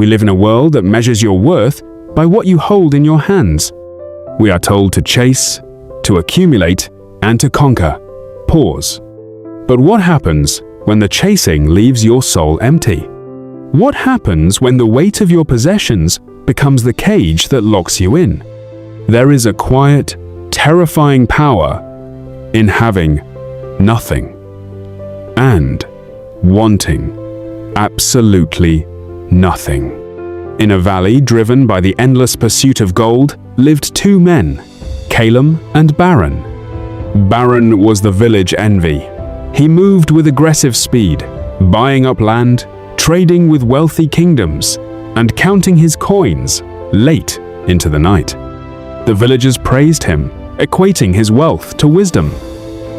We live in a world that measures your worth by what you hold in your hands. We are told to chase, to accumulate, and to conquer. Pause. But what happens when the chasing leaves your soul empty? What happens when the weight of your possessions becomes the cage that locks you in? There is a quiet, terrifying power in having nothing and wanting absolutely nothing. In a valley driven by the endless pursuit of gold lived two men, Calum and Baron. Baron was the village envy. He moved with aggressive speed, buying up land, trading with wealthy kingdoms, and counting his coins late into the night. The villagers praised him, equating his wealth to wisdom.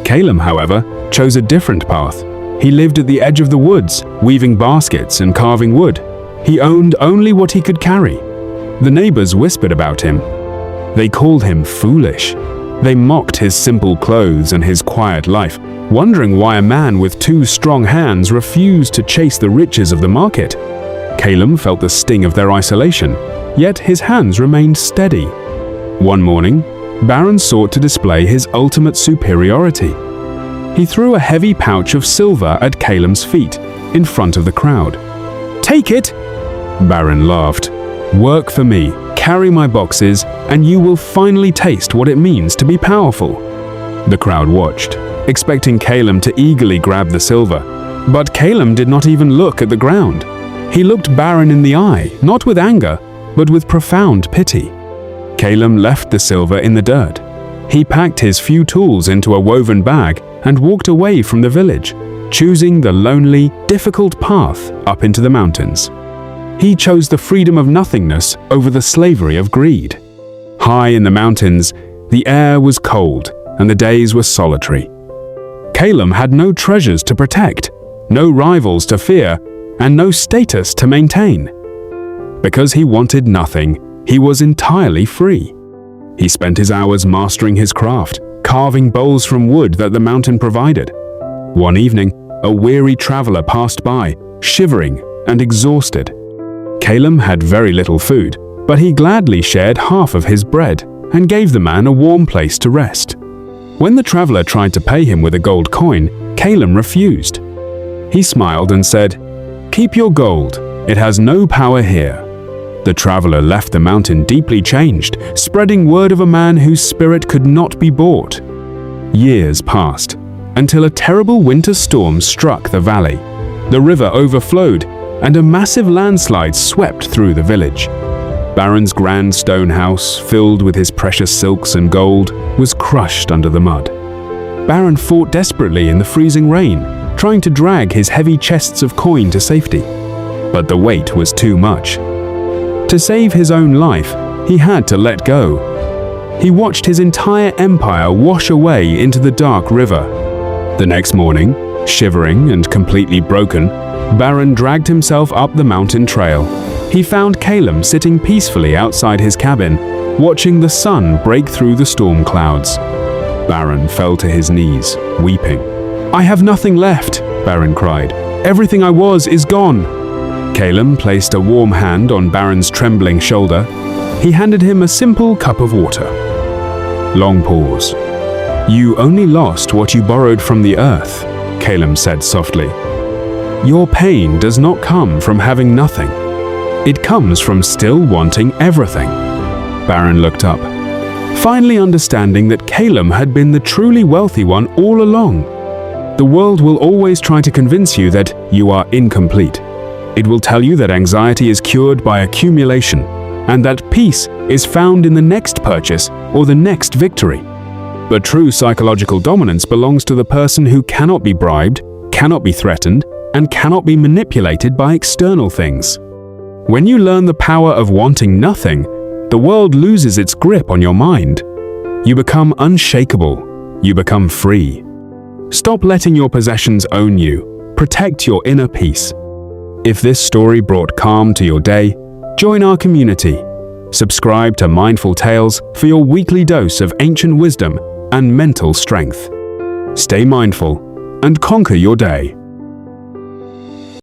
Calum, however, chose a different path. He lived at the edge of the woods, weaving baskets and carving wood. He owned only what he could carry. The neighbors whispered about him. They called him foolish. They mocked his simple clothes and his quiet life, wondering why a man with two strong hands refused to chase the riches of the market. Calum felt the sting of their isolation, yet his hands remained steady. One morning, Baron sought to display his ultimate superiority. He threw a heavy pouch of silver at Calum's feet, in front of the crowd. "Take it!" Baron laughed. "Work for me, carry my boxes, and you will finally taste what it means to be powerful." The crowd watched, expecting Calum to eagerly grab the silver. But Calum did not even look at the ground. He looked Baron in the eye, not with anger, but with profound pity. Calum left the silver in the dirt. He packed his few tools into a woven bag and walked away from the village, choosing the lonely, difficult path up into the mountains. He chose the freedom of nothingness over the slavery of greed. High in the mountains, the air was cold and the days were solitary. Calum had no treasures to protect, no rivals to fear, and no status to maintain. Because he wanted nothing, he was entirely free. He spent his hours mastering his craft, carving bowls from wood that the mountain provided. One evening, a weary traveler passed by, shivering and exhausted. Calum had very little food, but he gladly shared half of his bread and gave the man a warm place to rest. When the traveler tried to pay him with a gold coin, Calum refused. He smiled and said, "Keep your gold, it has no power here." The traveler left the mountain deeply changed, spreading word of a man whose spirit could not be bought. Years passed, until a terrible winter storm struck the valley. The river overflowed, and a massive landslide swept through the village. Baron's grand stone house, filled with his precious silks and gold, was crushed under the mud. Baron fought desperately in the freezing rain, trying to drag his heavy chests of coin to safety. But the weight was too much. To save his own life, he had to let go. He watched his entire empire wash away into the dark river. The next morning, shivering and completely broken, Baron dragged himself up the mountain trail. He found Calum sitting peacefully outside his cabin, watching the sun break through the storm clouds. Baron fell to his knees, weeping. "I have nothing left," Baron cried. "Everything I was is gone." Calum placed a warm hand on Baron's trembling shoulder. He handed him a simple cup of water. Long pause. "You only lost what you borrowed from the earth," Calum said softly. "Your pain does not come from having nothing. It comes from still wanting everything." Baron looked up, finally understanding that Calum had been the truly wealthy one all along. The world will always try to convince you that you are incomplete. It will tell you that anxiety is cured by accumulation, and that peace is found in the next purchase or the next victory. But true psychological dominance belongs to the person who cannot be bribed, cannot be threatened, and cannot be manipulated by external things. When you learn the power of wanting nothing, the world loses its grip on your mind. You become unshakable. You become free. Stop letting your possessions own you. Protect your inner peace. If this story brought calm to your day, join our community. Subscribe to Mindful Tales for your weekly dose of ancient wisdom and mental strength. Stay mindful and conquer your day.